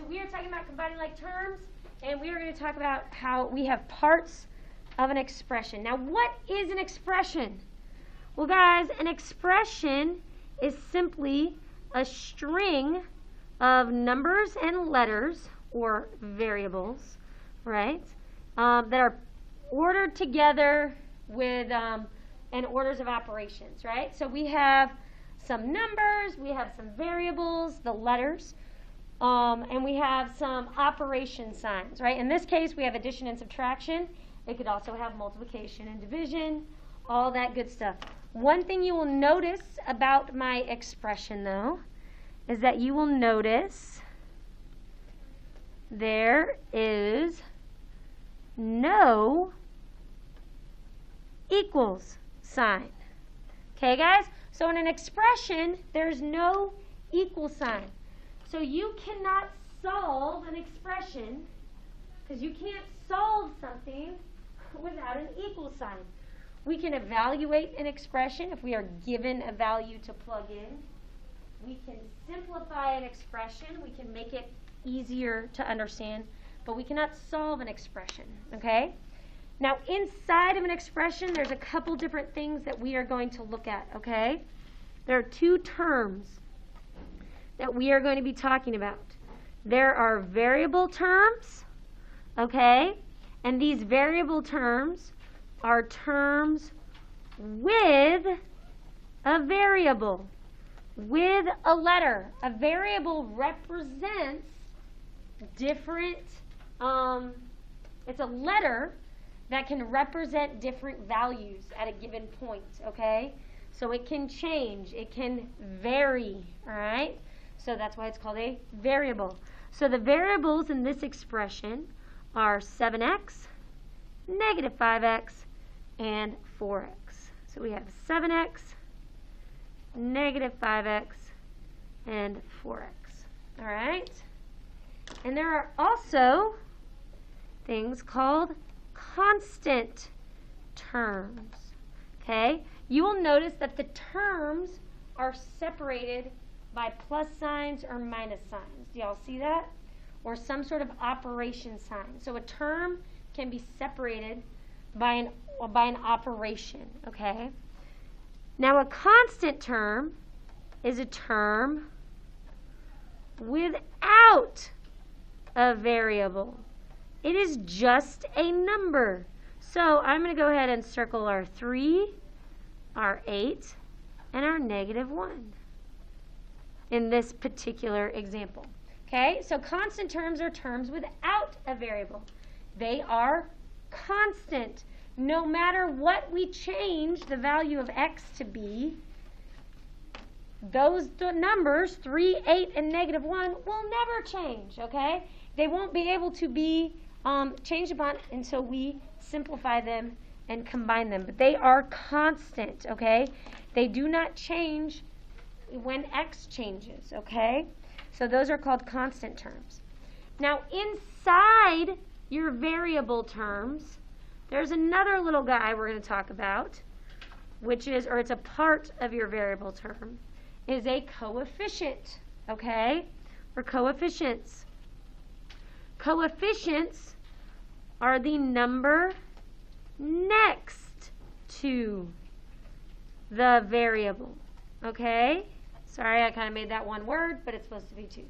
so we are talking about combining like terms, and we are going to talk about how we have parts of an expression. Now, what is an expression? Well, guys, an expression is simply a string of numbers and letters, or variables, right, that are ordered together with and orders of operations, right? So we have some numbers, we have some variables, the letters, and we have some operation signs, right? In this case, we have addition and subtraction. It could also have multiplication and division, all that good stuff. One thing you will notice about my expression, though, is that you will notice there is no equals sign. Okay, guys? So in an expression, there's no equal sign. So you cannot solve an expression, because you can't solve something without an equal sign. We can evaluate an expression if we are given a value to plug in. We can simplify an expression. We can make it easier to understand, but we cannot solve an expression, okay? Now, inside of an expression, there's a couple different things that we are going to look at, okay? There are two terms that we are going to be talking about. There are variable terms, okay? And these variable terms are terms with a variable, with a letter. A variable represents different, it's a letter that can represent different values at a given point, okay? So it can change, it can vary, all right? So that's why it's called a variable. So the variables in this expression are 7x, negative 5x, and 4x. So we have 7x, negative 5x, and 4x, all right? And there are also things called constant terms, okay? You will notice that the terms are separated by plus signs or minus signs. Do y'all see that? Or some sort of operation sign. So a term can be separated by an operation, okay? Now a constant term is a term without a variable. It is just a number. So I'm going to go ahead and circle our 3, our 8, and our negative 1 in this particular example. Okay, so constant terms are terms without a variable. They are constant. No matter what we change the value of x to be, those numbers, 3, 8, and negative 1, will never change, okay? They won't be able to be changed upon until we simplify them and combine them. But they are constant, okay? They do not change when x changes, okay? So those are called constant terms. Now, inside your variable terms, there's another little guy we're going to talk about, which is, or it's a part of your variable term, is a coefficient, okay? Or coefficients. Coefficients are the number next to the variable, okay? Sorry, I kind of made that one word, but it's supposed to be two.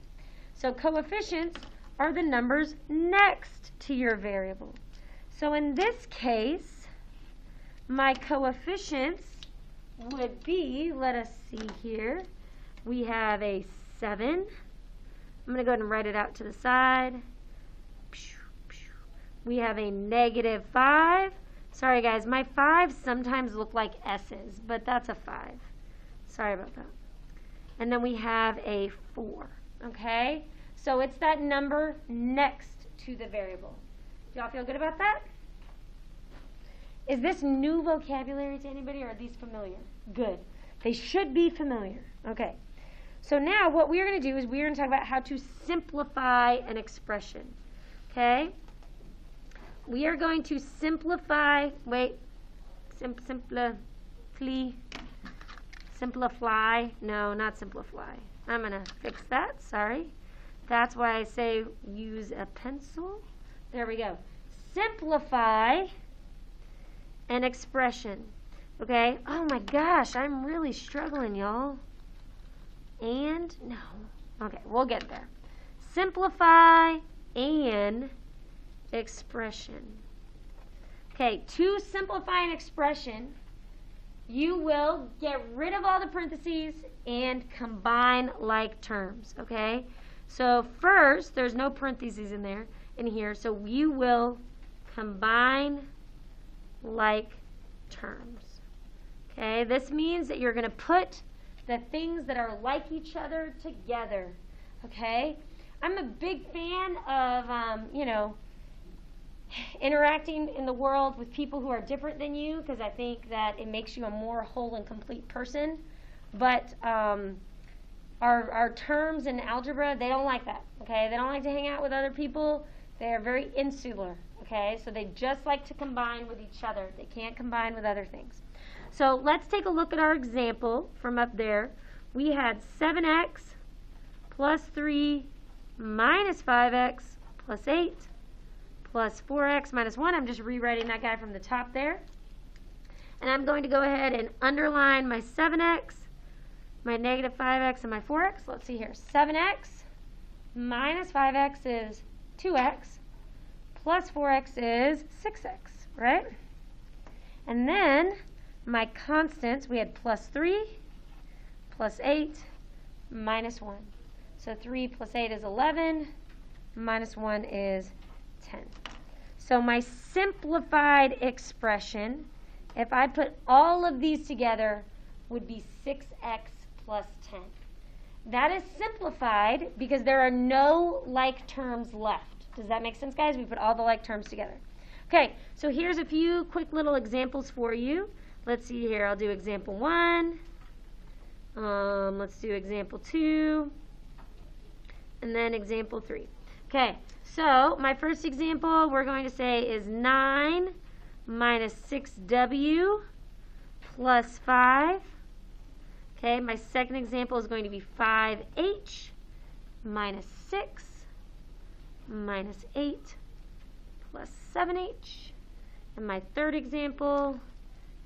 So coefficients are the numbers next to your variable. So in this case, my coefficients would be, let us see here, we have a 7. I'm going to go ahead and write it out to the side. We have a negative 5. Sorry guys, my 5s sometimes look like S's, but that's a 5. Sorry about that. And then we have a 4, okay? So it's that number next to the variable. Do y'all feel good about that? Is this new vocabulary to anybody, or are these familiar? Good. They should be familiar. Okay. So now what we're going to do is we're going to talk about how to simplify an expression. Okay? We are going to simplify, simplify, no, not simplify. I'm going to fix that, sorry. That's why I say use a pencil. There we go. Simplify an expression. Okay? Oh my gosh, I'm really struggling, y'all. And, no. Okay, we'll get there. Simplify an expression. Okay, to simplify an expression, you will get rid of all the parentheses and combine like terms, okay? So first, there's no parentheses in here, so you will combine like terms. Okay, this means that you're going to put the things that are like each other together, okay? I'm a big fan of, interacting in the world with people who are different than you, because I think that it makes you a more whole and complete person. But our terms in algebra, they don't like that, okay? They don't like to hang out with other people. They are very insular, okay? So they just like to combine with each other. They can't combine with other things. So let's take a look at our example from up there. We had 7x plus 3 minus 5x plus 8 plus 4x minus 1. I'm just rewriting that guy from the top there. And I'm going to go ahead and underline my 7x, my negative 5x, and my 4x. Let's see here. 7x minus 5x is 2x plus 4x is 6x, right? And then my constants, we had plus 3 plus 8 minus 1. So 3 plus 8 is 11, minus 1 is 10. So my simplified expression, if I put all of these together, would be 6x plus 10. That is simplified because there are no like terms left. Does that make sense, guys? We put all the like terms together. Okay, so here's a few quick little examples for you. Let's see here. I'll do example 1. Let's do example 2. And then example 3. Okay, so my first example we're going to say is 9 minus 6w plus 5. Okay, my second example is going to be 5h minus 6 minus 8 plus 7h. And my third example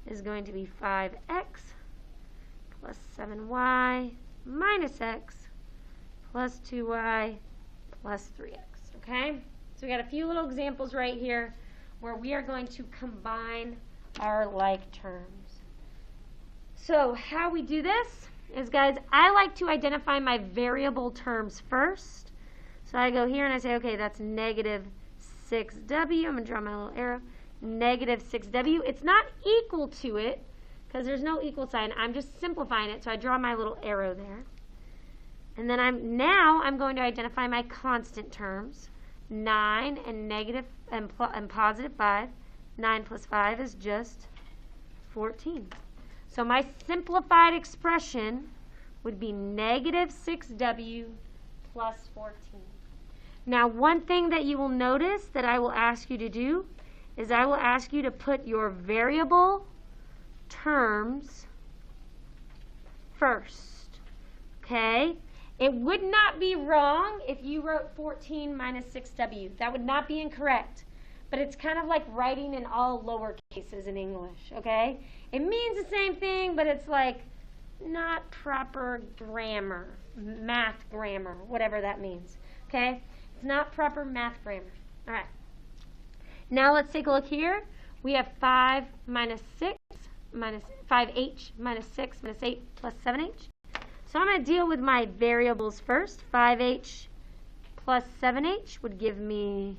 is going to be 5x plus 7y minus x plus 2y plus 3x, okay? So we got a few little examples right here where we are going to combine our like terms. So how we do this is, guys, I like to identify my variable terms first. So I go here and I say, okay, that's negative 6w. I'm going to draw my little arrow. Negative 6w. It's not equal to it because there's no equal sign. I'm just simplifying it, so I draw my little arrow there. And then I'm going to identify my constant terms. 9 and negative and positive 5. 9 plus 5 is just 14. So my simplified expression would be negative 6w plus 14. Now, one thing that you will notice that I will ask you to do is I will ask you to put your variable terms first. Okay? It would not be wrong if you wrote 14 minus 6w. That would not be incorrect. But it's kind of like writing in all lower cases in English, okay? It means the same thing, but it's like not proper grammar, math grammar, whatever that means, okay? It's not proper math grammar. All right. Now let's take a look here. We have 5 minus 6 minus 5h minus 6 minus 8 plus 7h. So I'm going to deal with my variables first. 5h plus 7h would give me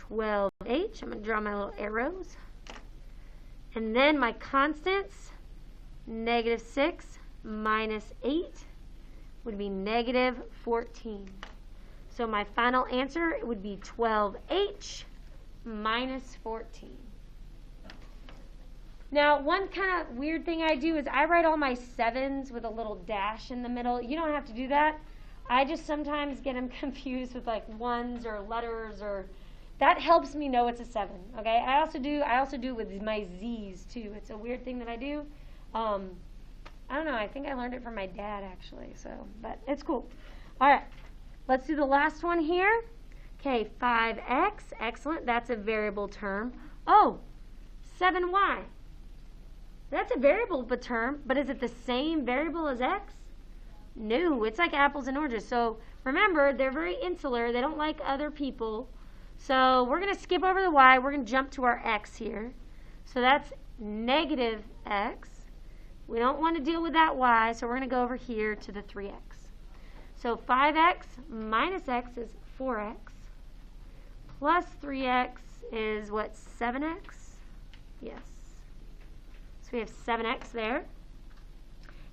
12h. I'm going to draw my little arrows. And then my constants, negative 6 minus 8 would be negative 14. So my final answer would be 12h minus 14. Now, one kind of weird thing I do is I write all my 7s with a little dash in the middle. You don't have to do that. I just sometimes get them confused with like 1s or letters, or that helps me know it's a 7. Okay. I also do it with my Z's too. It's a weird thing that I do. I don't know. I think I learned it from my dad actually. So, but it's cool. All right. Let's do the last one here. Okay, 5x, excellent, that's a variable term. Oh, 7y. That's a variable term, but is it the same variable as x? No, it's like apples and oranges. So remember, they're very insular. They don't like other people. So we're going to skip over the y. We're going to jump to our x here. So that's negative x. We don't want to deal with that y, so we're going to go over here to the 3x. So 5x minus x is 4x. Plus 3x is what, 7x? Yes. So we have 7x there.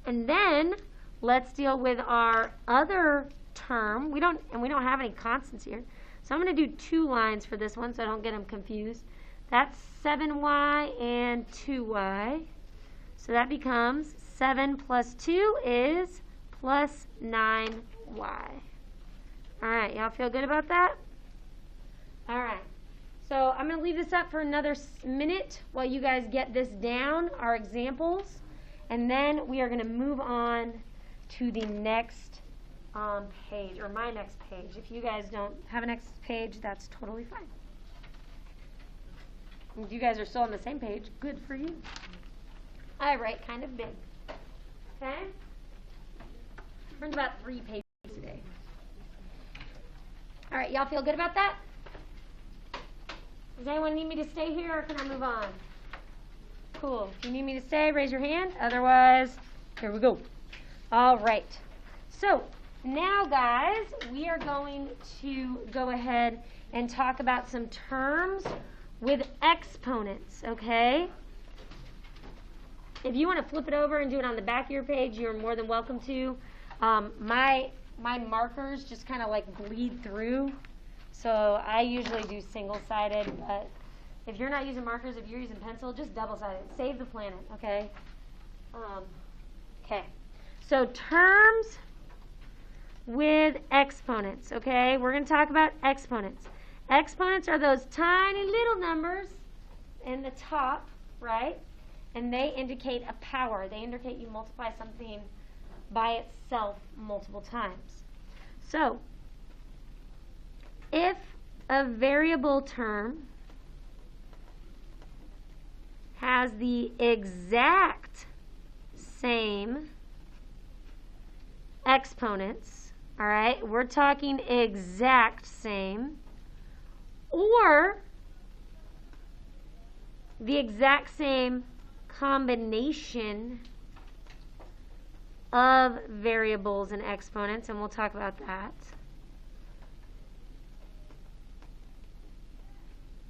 And then let's deal with our other term. We don't have any constants here. So I'm going to do 2 lines for this one so I don't get them confused. That's 7y and 2y. So that becomes 7 plus 2 is plus 9y. All right, y'all feel good about that? All right. So I'm going to leave this up for another minute while you guys get this down, our examples, and then we are going to move on to the next page, or my next page. If you guys don't have a next page, that's totally fine. If you guys are still on the same page, good for you. I write kind of big. Okay? We're in about 3 pages today. All right, y'all feel good about that? Does anyone need me to stay here, or can I move on? Cool. If you need me to stay, raise your hand. Otherwise, here we go. All right. So now, guys, we are going to go ahead and talk about some terms with exponents, okay? If you want to flip it over and do it on the back of your page, you're more than welcome to. My markers just kind of like bleed through, so I usually do single-sided, but if you're not using markers, if you're using pencil, just double-sided. Save the planet, okay? Okay. So terms with exponents, okay? We're going to talk about exponents. Exponents are those tiny little numbers in the top, right? And they indicate a power. They indicate you multiply something by itself multiple times. So, if a variable term has the exact same exponents, all right, we're talking exact same, or the exact same combination of variables and exponents, and we'll talk about that,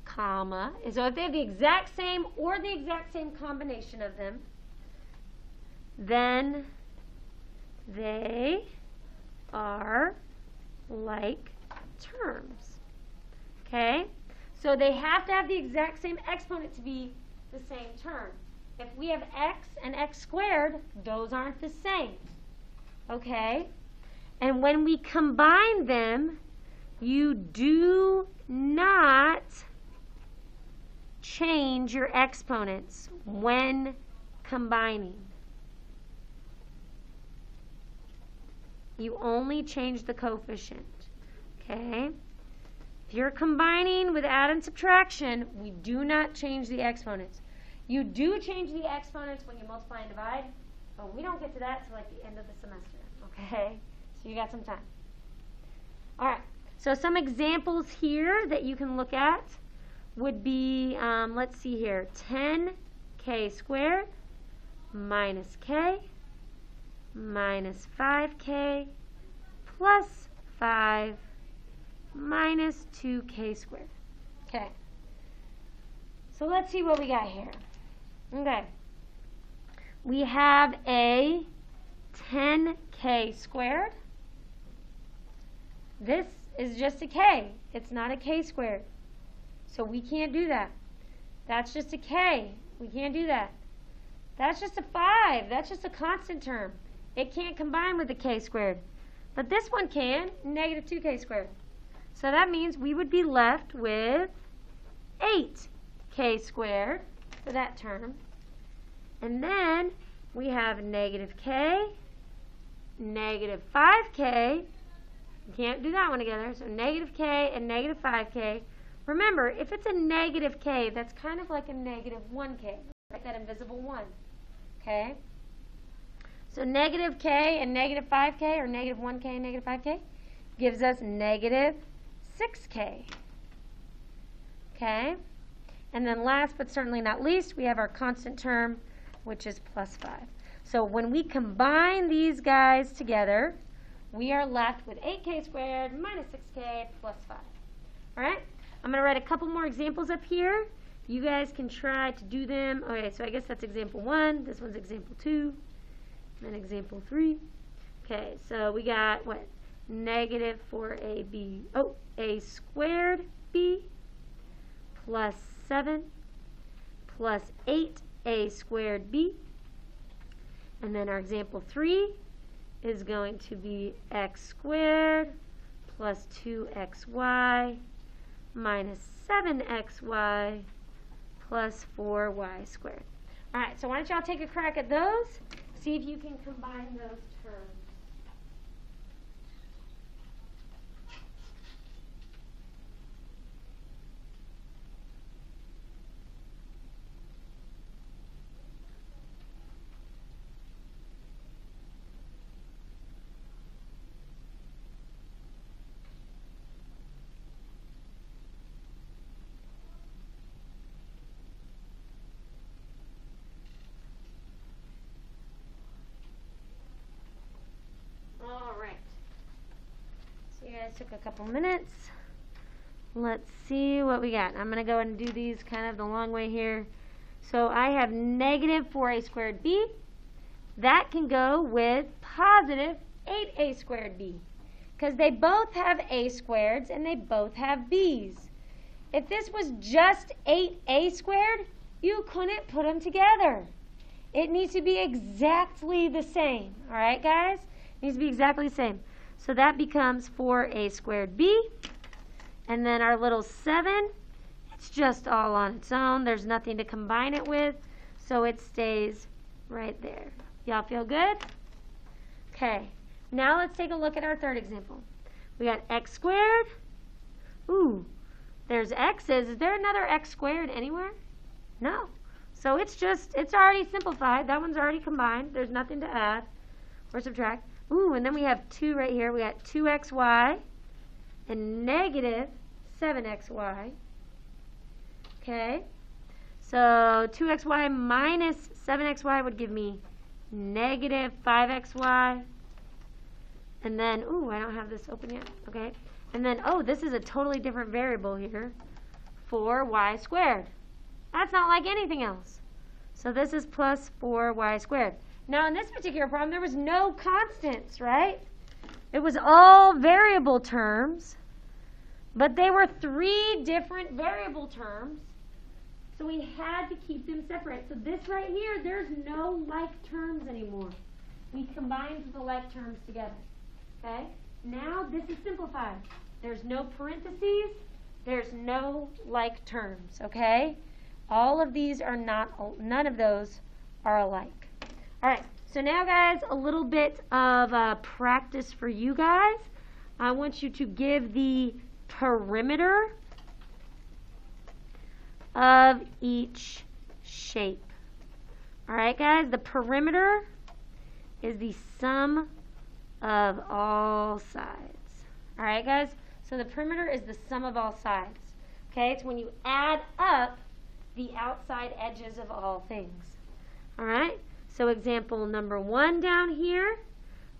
comma. So if they have the exact same or the exact same combination of them, then they are like terms. Okay? So they have to have the exact same exponent to be the same term. If we have x and x squared, those aren't the same. Okay? And when we combine them, you do not change your exponents when combining. You only change the coefficient. Okay? If you're combining with add and subtraction, we do not change the exponents. You do change the exponents when you multiply and divide, but we don't get to that until like the end of the semester, okay? So you got some time. All right, so some examples here that you can look at would be, let's see here, 10k squared minus k minus 5k plus 5 minus 2k squared. Okay, so let's see what we got here. Okay, we have a 10k squared. This is just a k. It's not a k squared. So we can't do that. That's just a k. We can't do that. That's just a 5. That's just a constant term. It can't combine with the k squared. But this one can, negative 2k squared. So that means we would be left with 8k squared for that term. And then we have negative k, negative 5k, You can't do that one together. So negative k and negative 5k. Remember, if it's a negative k, that's kind of like a negative 1k. Right? That invisible 1. Okay? So negative k and negative 5k, or negative 1k and negative 5k, gives us negative 6k. Okay? And then last but certainly not least, we have our constant term, which is plus 5. So when we combine these guys together, we are left with 8k squared minus 6k plus 5. All right? I'm going to write a couple more examples up here. You guys can try to do them. Okay, so I guess that's example 1. This one's example 2. And then example 3. Okay, so we got what? Negative 4ab. Oh, a squared b plus 7 plus 8a squared b. And then our example 3 is going to be x squared plus 2xy minus 7xy plus 4y squared. All right, so why don't y'all take a crack at those? See if you can combine those terms. Took a couple minutes. Let's see what we got. I'm going to go and do these kind of the long way here. So I have negative 4a squared b. That can go with positive 8a squared b, because they both have a squareds and they both have b's. If this was just 8a squared, you couldn't put them together. It needs to be exactly the same. All right, guys? It needs to be exactly the same. So that becomes 4a squared b. And then our little 7, it's just all on its own. There's nothing to combine it with. So it stays right there. Y'all feel good? Okay. Now let's take a look at our third example. We got x squared. Ooh, there's x's. Is there another x squared anywhere? No. So it's already simplified. That one's already combined. There's nothing to add or subtract. Ooh, and then we have 2 right here. We got 2xy and negative 7xy. Okay. So 2xy minus 7xy would give me negative 5xy. And then, ooh, I don't have this open yet. Okay. And then, oh, this is a totally different variable here. 4y squared. That's not like anything else. So this is plus 4y squared. Now, in this particular problem, there was no constants, right? It was all variable terms, but they were 3 different variable terms, so we had to keep them separate. So this right here, there's no like terms anymore. We combined the like terms together, okay? Now, this is simplified. There's no parentheses. There's no like terms, okay? All of these are none of those are alike. All right, so now, guys, a little bit of practice for you guys. I want you to give the perimeter of each shape. All right, guys, the perimeter is the sum of all sides. All right, guys, so the perimeter is the sum of all sides. Okay, it's when you add up the outside edges of all things. All right? So example number 1 down here.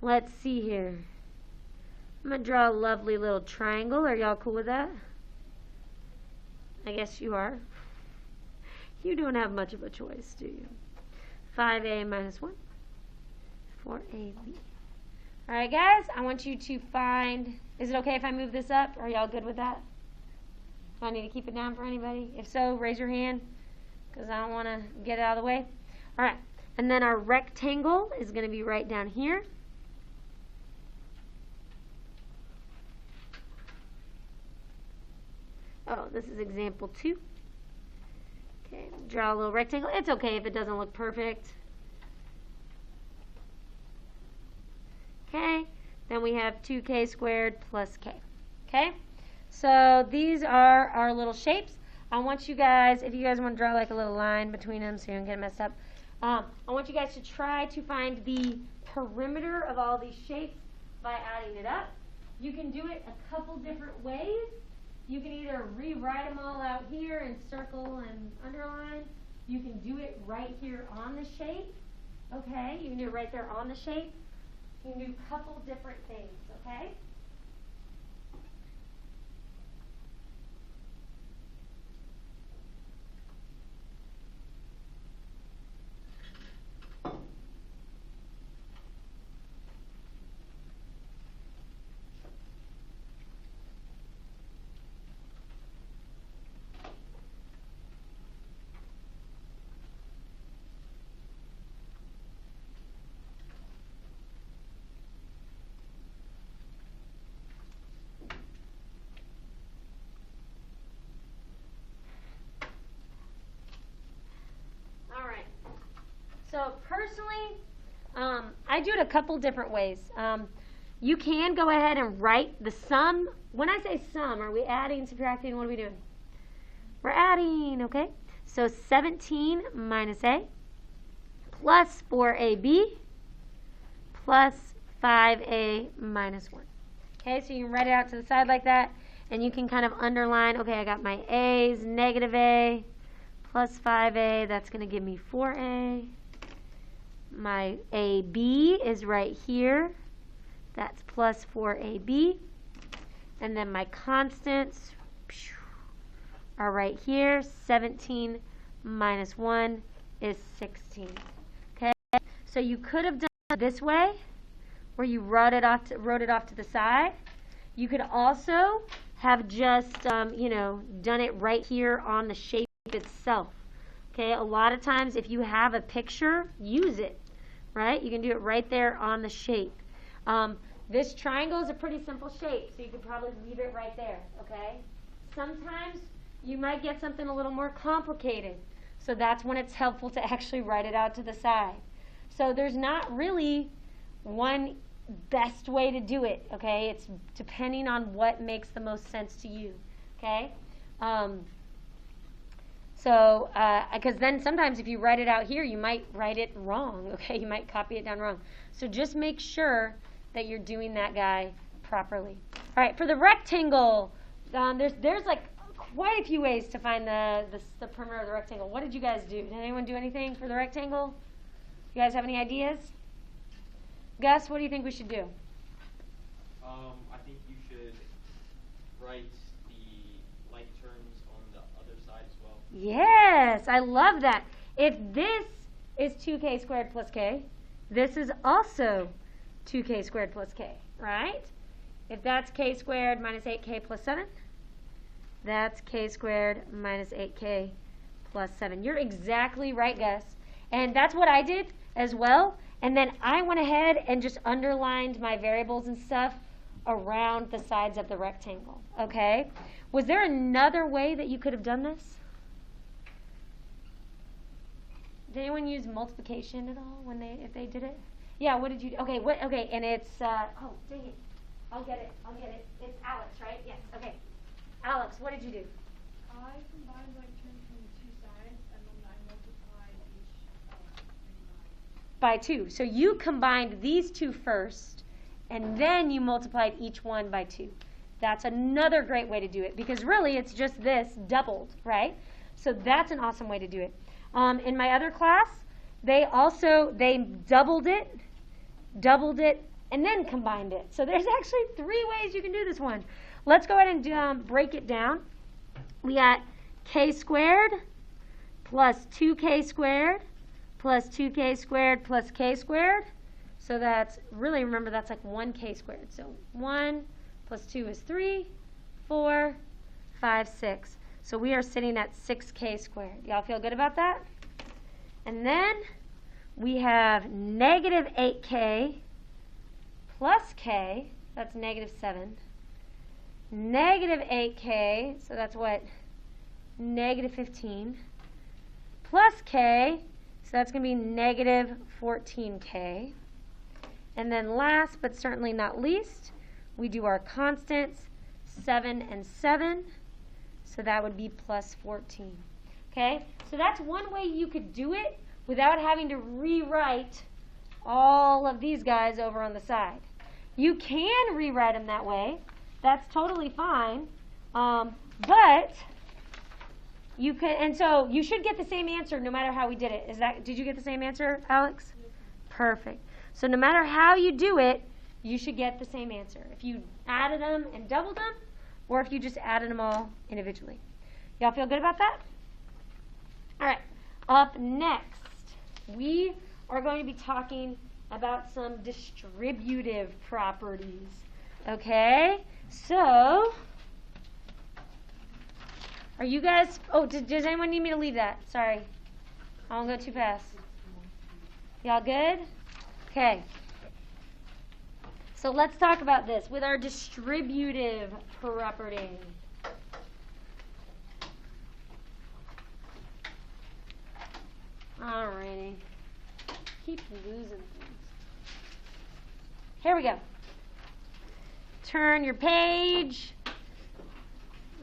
Let's see here. I'm going to draw a lovely little triangle. Are y'all cool with that? I guess you are. You don't have much of a choice, do you? 5a minus 1. 4ab. All right, guys. I want you to find... Is it okay if I move this up? Are y'all good with that? Do I need to keep it down for anybody? If so, raise your hand, because I don't want to get it out of the way. All right. And then our rectangle is going to be right down here. Oh, this is example 2. Okay, draw a little rectangle. It's okay if it doesn't look perfect. Okay, then we have 2k squared plus k. Okay? So these are our little shapes. I want you guys, if you guys want to draw like a little line between them so you don't get messed up, I want you guys to try to find the perimeter of all these shapes by adding it up. You can do it a couple different ways. You can either rewrite them all out here and circle and underline. You can do it right here on the shape. Okay? You can do it right there on the shape. You can do a couple different things. Okay? So personally, I do it a couple different ways. You can go ahead and write the sum. When I say sum, are we adding, subtracting? What are we doing? We're adding, okay? So 17 minus a plus 4ab plus 5a minus 1. Okay, so you can write it out to the side like that, and you can kind of underline, okay, I got my a's, negative a plus 5a, that's going to give me 4a. My AB is right here. That's plus 4AB. And then my constants are right here. 17 minus 1 is 16. Okay? So you could have done it this way, where you wrote it off to the side. You could also have just, done it right here on the shape itself. Okay, a lot of times if you have a picture, use it, right? You can do it right there on the shape. This triangle is a pretty simple shape, so you could probably leave it right there, okay? Sometimes you might get something a little more complicated, so that's when it's helpful to actually write it out to the side. So there's not really one best way to do it, okay? It's depending on what makes the most sense to you, okay? Because then sometimes if you write it out here, you might write it wrong, okay? You might copy it down wrong. So just make sure that you're doing that guy properly. All right, for the rectangle, there's like quite a few ways to find the perimeter of the rectangle. What did you guys do? Did anyone do anything for the rectangle? You guys have any ideas? Gus, what do you think we should do? I think you should write the like terms on the other side as well. Yes, I love that. If this is 2k squared plus k, this is also 2k squared plus k, right? If that's k squared minus 8k plus 7, that's k squared minus 8k plus 7. You're exactly right, Gus. And that's what I did as well. And then I went ahead and just underlined my variables and stuff around the sides of the rectangle, okay? Was there another way that you could have done this? Did anyone use multiplication at all if they did it? Yeah, what did you do? Okay, and it's, oh, dang it. I'll get it. It's Alex, right? Yes, okay. Alex, what did you do? I combined like terms from the two sides, and then I multiplied each by 2. So you combined these two first, and then you multiplied each one by 2. That's another great way to do it, because really it's just this doubled, right? So that's an awesome way to do it. In my other class, they doubled it, and then combined it. So there's actually 3 ways you can do this one. Let's go ahead and break it down. We got k squared plus 2k squared plus 2k squared plus k squared. So that's, really remember, that's like 1k squared. So 1 plus 2 is 3, 4, 5, 6. So we are sitting at 6k squared. Y'all feel good about that? And then we have negative 8k plus k, that's negative 7. Negative 8k, so that's what? Negative 15. Plus k, so that's going to be negative 14k. And then last but certainly not least, we do our constants, 7 and 7. So that would be plus 14. Okay? So that's one way you could do it without having to rewrite all of these guys over on the side. You can rewrite them that way. That's totally fine. But you can, and so you should get the same answer no matter how we did it. Did you get the same answer, Alex? Perfect. So no matter how you do it, you should get the same answer. If you added them and doubled them, or if you just added them all individually. Y'all feel good about that? All right. Up next, we are going to be talking about some distributive properties. Okay? So, are you guys, does anyone need me to leave that? Sorry. I won't go too fast. Y'all good? Okay. So let's talk about this with our distributive property. Alrighty. Keep losing things. Here we go. Turn your page.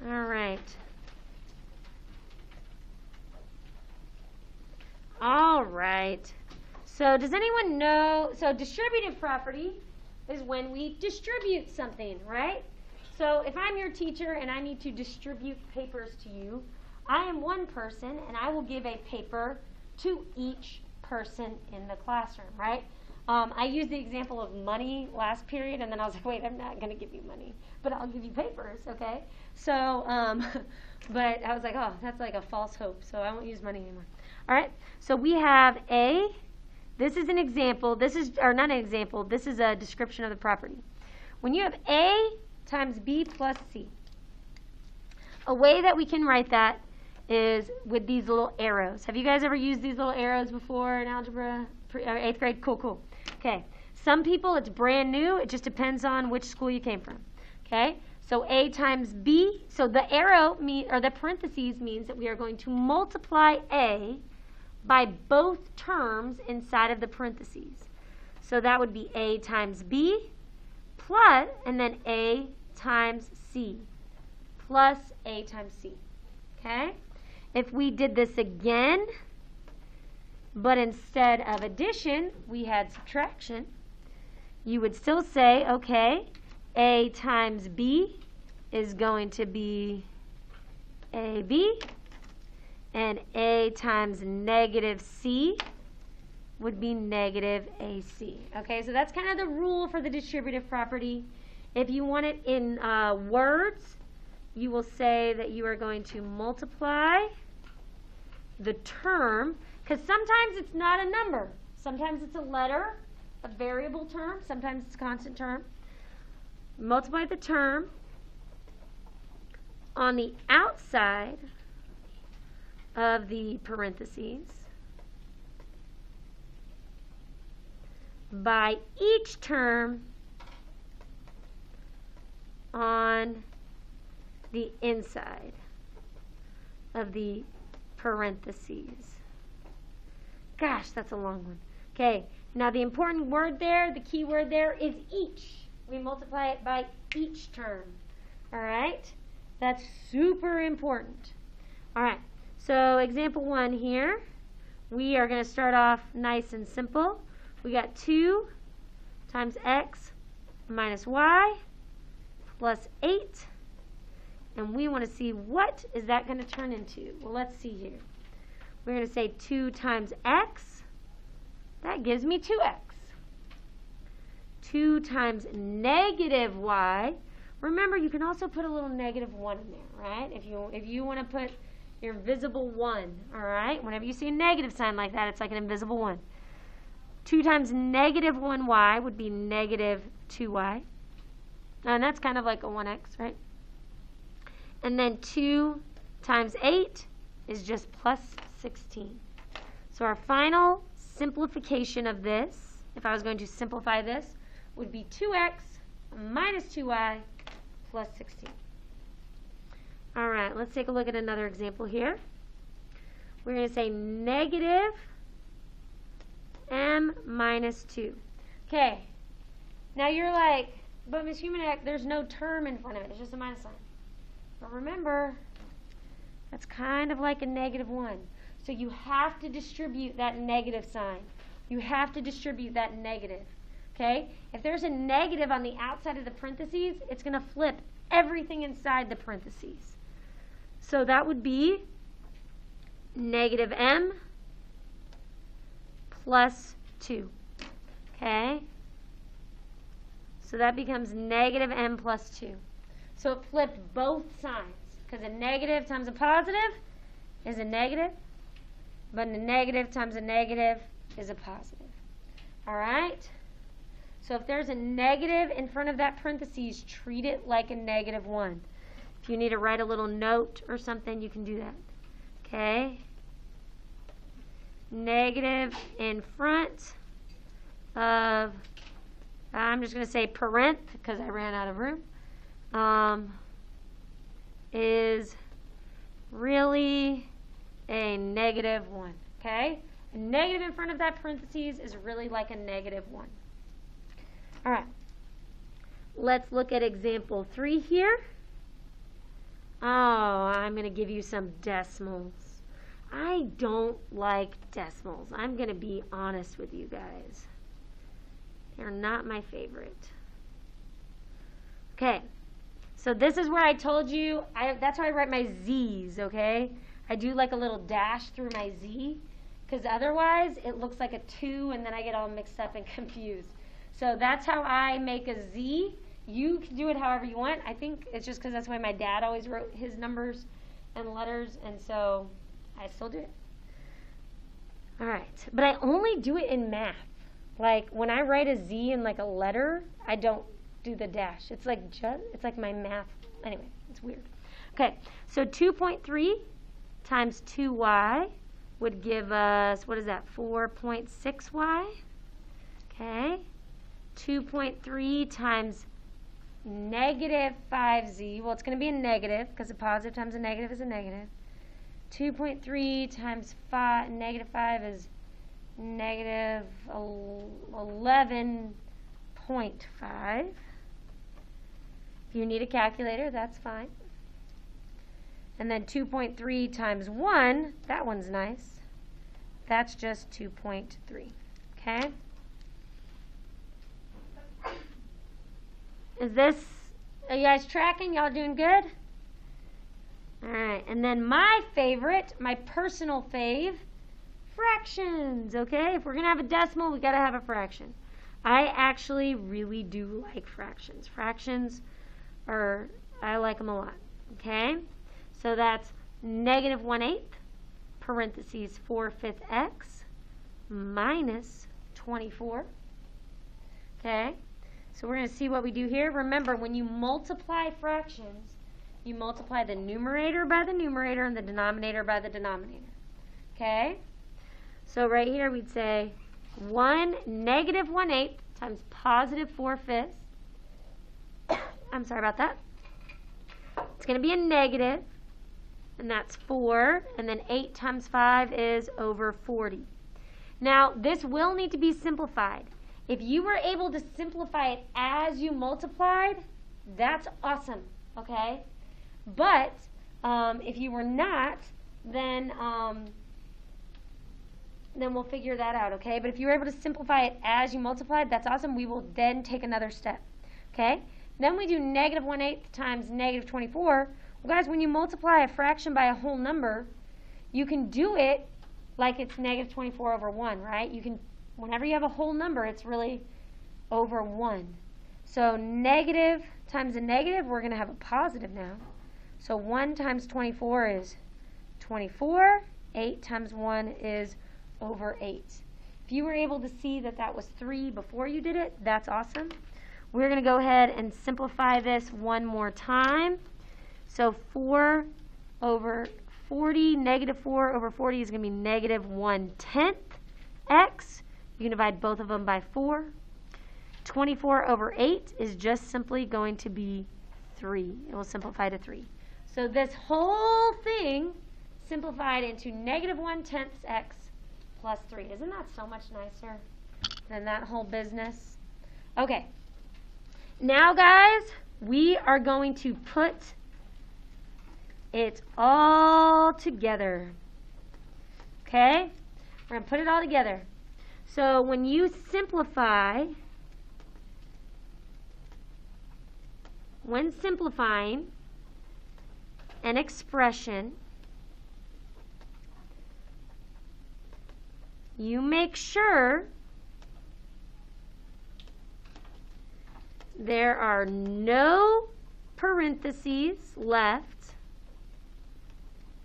All right. All right. So does anyone know, so distributive property is when we distribute something, right? So if I'm your teacher and I need to distribute papers to you, I am one person and I will give a paper to each person in the classroom, right? I used the example of money last period, and then I was like, wait, I'm not going to give you money, but I'll give you papers, okay? So, but I was like, oh, that's like a false hope, so I won't use money anymore. All right, so we have A. This is an example. This is, or not an example, this is a description of the property. When you have A times B plus C, a way that we can write that is with these little arrows. Have you guys ever used these little arrows before in algebra, or 8th grade? Cool. Okay. Some people, it's brand new. It just depends on which school you came from. Okay. So A times B. So the arrow, or the parentheses, means that we are going to multiply A by both terms inside of the parentheses. So that would be A times B plus, and then A times C plus A times C. Okay? If we did this again, but instead of addition, we had subtraction, you would still say, okay, A times B is going to be AB, and A times negative C would be negative AC. Okay, so that's kind of the rule for the distributive property. If you want it in words, you will say that you are going to multiply the term, because sometimes it's not a number. Sometimes it's a letter, a variable term. Sometimes it's a constant term. Multiply the term on the outside of the parentheses by each term on the inside of the parentheses. Gosh, that's a long one. Okay, now the important word there, the key word there is each. We multiply it by each term. All right? That's super important. All right, so example 1 here. We are going to start off nice and simple. We got 2 times x minus y plus 8. And we want to see what is that going to turn into. Well, let's see here. We're going to say 2 times x. That gives me 2x. 2 times negative y. Remember, you can also put a little negative 1 in there, right? If you want to put your invisible 1, all right? Whenever you see a negative sign like that, it's like an invisible 1. 2 times negative 1y would be negative 2y. And that's kind of like a 1x, right? And then 2 times 8 is just plus 16. So our final simplification of this, if I was going to simplify this, would be 2x minus 2y plus 16. All right, let's take a look at another example here. We're going to say negative m minus 2. Okay, Now you're like, but Miss Humanek, there's no term in front of it. It's just a minus sign. But remember, that's kind of like a negative 1. So you have to distribute that negative sign. You have to distribute that negative. Okay? If there's a negative on the outside of the parentheses, it's going to flip everything inside the parentheses. So that would be negative m plus 2. Okay? So that becomes negative m plus 2. So it flipped both signs, because a negative times a positive is a negative, but a negative times a negative is a positive. All right? So if there's a negative in front of that parentheses, treat it like a negative 1. If you need to write a little note or something, you can do that. Okay? Negative in front of, I'm just going to say parent, because I ran out of room, is really a negative 1. Okay? A negative in front of that parentheses is really like a negative 1. All right. Let's look at example 3 here. Oh, I'm going to give you some decimals. I don't like decimals. I'm going to be honest with you guys. They're not my favorite. Okay. So this is where I told you, that's why I write my Z's, okay? I do like a little dash through my Z, because otherwise it looks like a 2 and then I get all mixed up and confused. So that's how I make a Z. You can do it however you want. I think it's just because that's the way my dad always wrote his numbers and letters, and so I still do it. All right. But I only do it in math. Like when I write a Z in like a letter, I don't do the dash. It's like my math. Anyway, it's weird. Okay. So 2.3 times 2y would give us, what is that, 4.6y? Okay. 2.3 times negative 5z. Well, it's going to be a negative because a positive times a negative is a negative. 2.3 times negative 5 is negative 11.5. If you need a calculator, that's fine. And then 2.3 times 1, that one's nice. That's just 2.3. Okay? Are you guys tracking? Y'all doing good? All right. And then my favorite, my personal fave, fractions. Okay? If we're going to have a decimal, we got to have a fraction. I actually really do like fractions. Fractions I like them a lot. Okay? So that's negative 1/8, parentheses 4/5 x, minus 24. Okay? So we're going to see what we do here. Remember, when you multiply fractions, you multiply the numerator by the numerator and the denominator by the denominator. Okay? So right here we'd say negative 1/8 times positive 4/5. I'm sorry about that. It's going to be a negative, and that's 4, and then 8 times 5 is over 40. Now, this will need to be simplified. If you were able to simplify it as you multiplied, that's awesome, okay? But if you were not, then we'll figure that out, okay? But if you were able to simplify it as you multiplied, that's awesome. We will then take another step, okay? Then we do negative 1/8 times negative 24. Well, guys, when you multiply a fraction by a whole number, you can do it like it's negative 24 over 1, right? You can, whenever you have a whole number, it's really over 1. So negative times a negative, we're going to have a positive now. So 1 times 24 is 24. 8 times 1 is over 8. If you were able to see that that was 3 before you did it, that's awesome. We're going to go ahead and simplify this one more time. So 4 over 40, negative 4 over 40 is going to be negative 1/10 x. You can divide both of them by 4. 24 over 8 is just simply going to be 3. It will simplify to 3. So this whole thing simplified into negative 1/10 x plus 3. Isn't that so much nicer than that whole business? Okay. Now, guys, we are going to put it all together. Okay? We're going to put it all together. So when you simplify, when simplifying an expression, you make sure there are no parentheses left,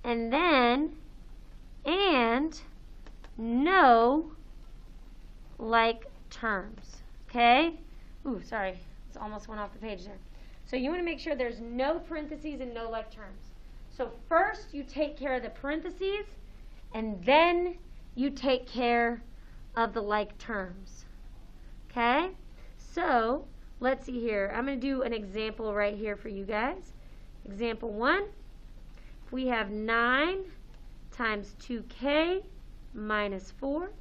and then, and no like terms. Okay? Ooh, sorry. It almost went off the page there. So you want to make sure there's no parentheses and no like terms. So first you take care of the parentheses, and then you take care of the like terms. Okay? So let's see here. I'm going to do an example right here for you guys. Example 1. If we have 9 times 2k minus 4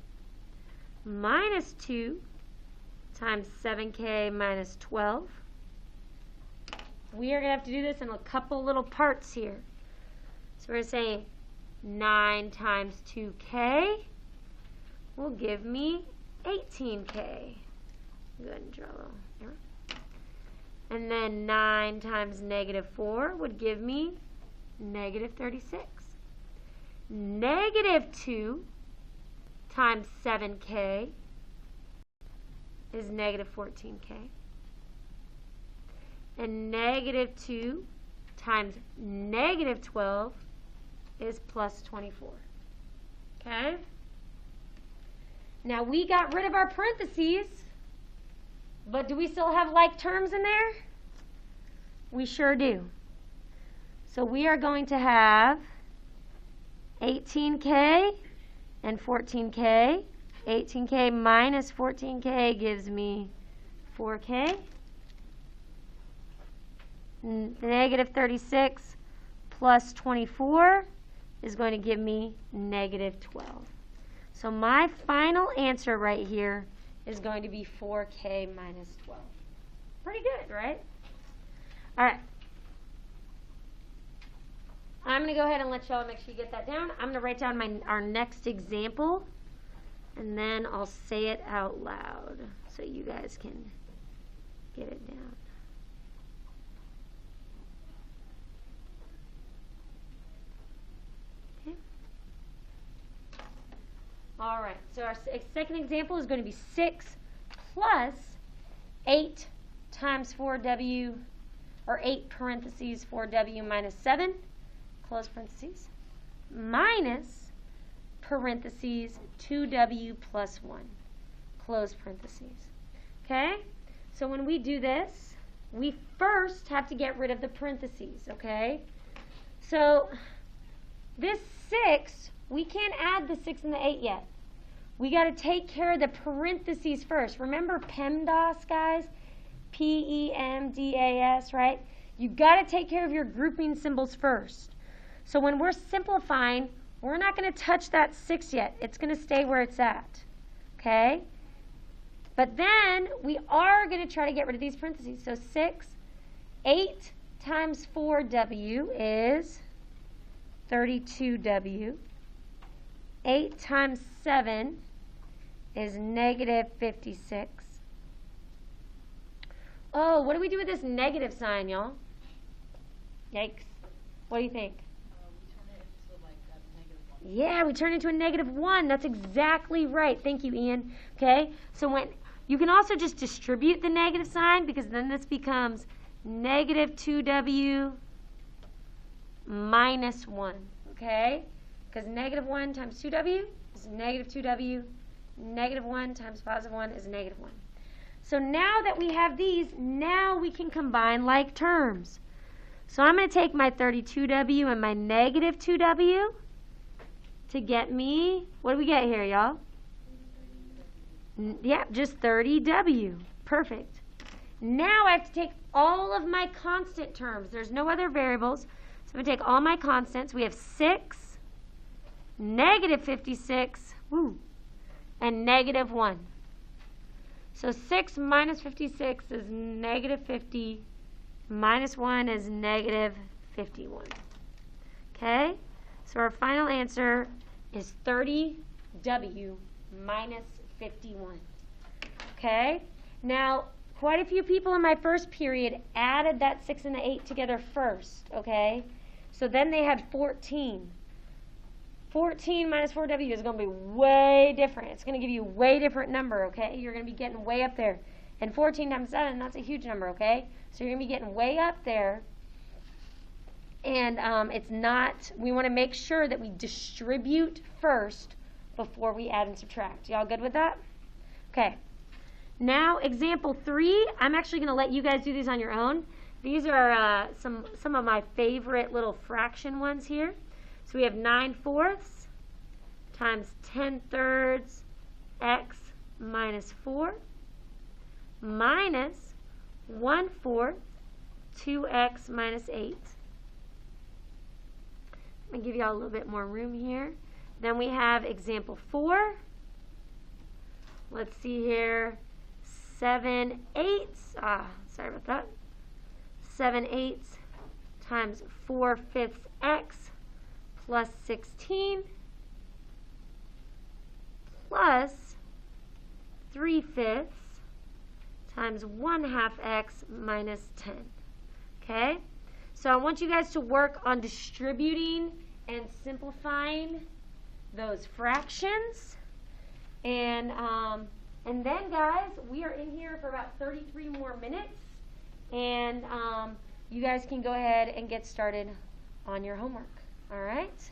minus 2 times 7k minus 12. We are going to have to do this in a couple little parts here. So we're saying 9 times 2k will give me 18k. Go ahead and draw a little here. And then 9 times negative 4 would give me negative 36. Negative 2 times 7k is negative 14k. And negative 2 times negative 12 is plus 24. Okay? Now we got rid of our parentheses, but do we still have like terms in there? We sure do. So we are going to have 18k and 14k. 18k minus 14k gives me 4k. Negative 36 plus 24 is going to give me negative 12. So my final answer right here is going to be 4k minus 12. Pretty good, right? All right. I'm going to go ahead and let y'all make sure you get that down. I'm going to write down our next example, and then I'll say it out loud so you guys can get it down. Okay. All right, so our second example is going to be 6 plus 8 times 4w, or 8 parentheses 4w minus 7, close parentheses, minus parentheses 2w plus 1, close parentheses. Okay? So when we do this, we first have to get rid of the parentheses, okay? So this 6, we can't add the 6 and the 8 yet. We got to take care of the parentheses first. Remember PEMDAS, guys? P-E-M-D-A-S, right? You got to take care of your grouping symbols first. So when we're simplifying, we're not going to touch that 6 yet. It's going to stay where it's at, okay? But then we are going to try to get rid of these parentheses. So 8 times 4w is 32w. 8 times 7 is negative 56. Oh, what do we do with this negative sign, y'all? Yikes. What do you think? Yeah, we turn it into a negative 1. That's exactly right. Thank you, Ian. Okay, so when you can also just distribute the negative sign, because then this becomes negative 2w minus 1. Okay, because negative 1 times 2w is negative 2w. Negative 1 times positive 1 is negative 1. So now that we have these, now we can combine like terms. So I'm going to take my 32w and my negative 2w to get me, what do we get here, y'all? Yeah, just 30w. Perfect. Now I have to take all of my constant terms. There's no other variables. So I'm going to take all my constants. We have 6, negative 56, and negative 1. So 6 minus 56 is negative 50. Minus 1 is negative 51. Okay? So our final answer is 30W minus 51. Okay? Now, quite a few people in my first period added that 6 and the 8 together first. Okay? So then they had 14. 14 minus 4W is going to be way different. It's going to give you a way different number, okay? You're going to be getting way up there. And 14 times 7, that's a huge number, okay? So you're going to be getting way up there. And it's not, we want to make sure that we distribute first before we add and subtract. Y'all good with that? Okay. Now, example 3, I'm actually going to let you guys do these on your own. These are some of my favorite little fraction ones here. So we have 9/4 times 10/3 x minus 4 minus 1/4 2x minus 8. I'm going to give you all a little bit more room here. Then we have example 4. Let's see here. 7/8. Sorry about that. 7/8 times 4/5 x plus 16 plus 3/5 times 1/2 x minus 10. Okay? So I want you guys to work on distributing and simplifying those fractions. And then, guys, we are in here for about 33 more minutes. And you guys can go ahead and get started on your homework. All right?